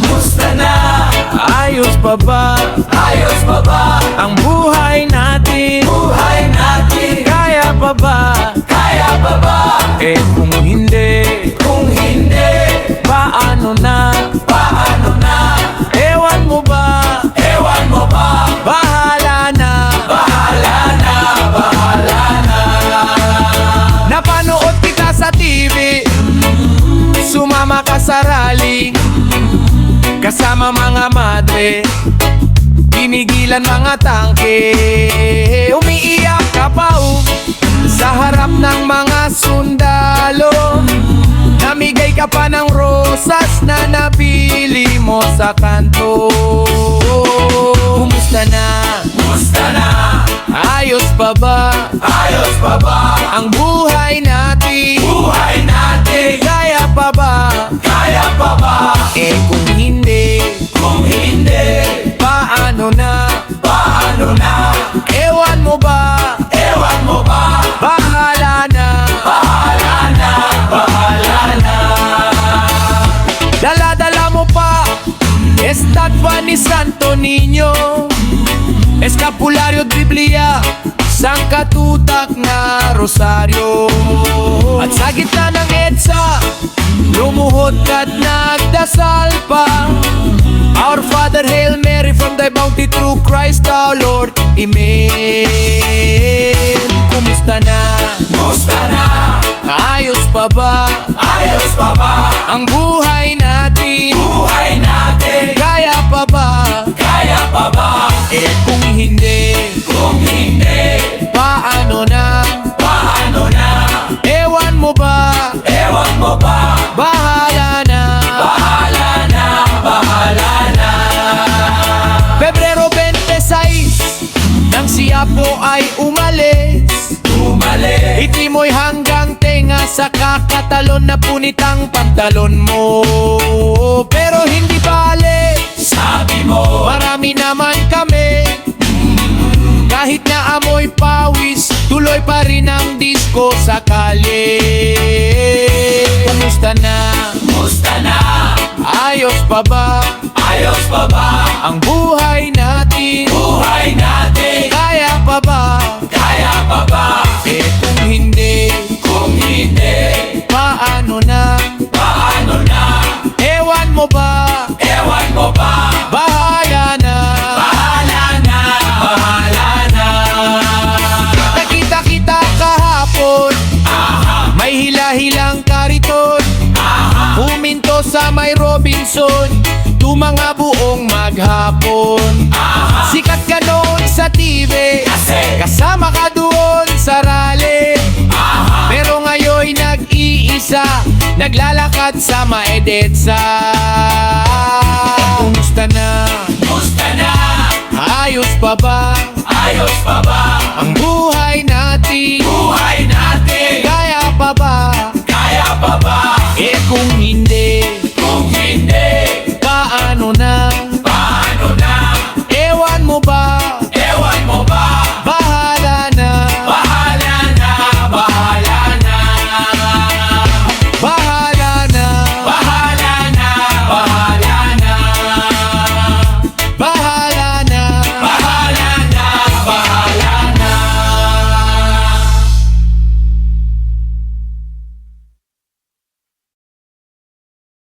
Musta na? Ayos pa ba? Ayos pa ba? Ang buhay natin? Buhay natin? Kaya pa ba? Kaya pa ba? Eh kung hindi, paano na? Paano na? Ewan mo ba? Ewan mo ba? Bahala na. Bahala na, bahala na. Napanood kita sa TV, sumama ka sa rally, kasama mga madre, pinigilan mga tangke. Umiiyak ka pa sa harap ng mga sundalo, namigay ka pa ng rosas na napili mo sa kanto. Kumusta na? Musta na? Ayos pa ba? Ayos pa ba? Ang buhay natin? Buhay natin? Kaya pa ba? Kaya pa ba? Eh kung hindi, paano na? Paano na? Ewan mo ba? Ewan mo ba? Bahala na. Bahala na, bahala na. Dala-dala mo pa estatwa ni Santo Niño, eskapularyo at Biblia, sangkatutak na rosaryo. At sa gitna ng EDSA, lumuhod ka't nagdasal pa. Our Father, Hail Mary, from thy bounty through Christ our Lord. Amen. Kumusta na? Musta na? Ayos pa ba? Ayos pa ba? Ang buhay natin? Buhay natin? Kaya pa ba? Kaya pa ba? Eh kung hindi, paano na? Paano na? Ewan mo ba? Ewan mo ba? Bahala na. Bahala na, bahala na. Pebrero 26 nang siya po ay umalis, itimoy hanggang tenga sa kakatalon na punitang pantalon mo. Pero hindi bale, Sabi mo, marami naman kami. Kahit na amoy pawis, tuloy pa rin ang disco sa kalye. Kumusta na? musta na? Ayos pa ba? Ayos pa ba? Ang buhay natin? Buhay natin? Kaya pa ba? Kaya pa ba? Eh kung hindi, paano na? Paano na? Ewan mo ba? Ewan mo ba? Bahala na. Bahala na, bahala na. Nakita kita kahapon, may hila-hilang kariton, huminto sa may Robinson, tumanga buong maghapon. Sikat ka noon sa TV, Kasi kasama ka doon sa rally, pero ngayon nag-iisa, naglalakad sa maedetsa. Kumusta na? musta na? Ayos pa ba? Ayos pa ba? Ang buhay natin?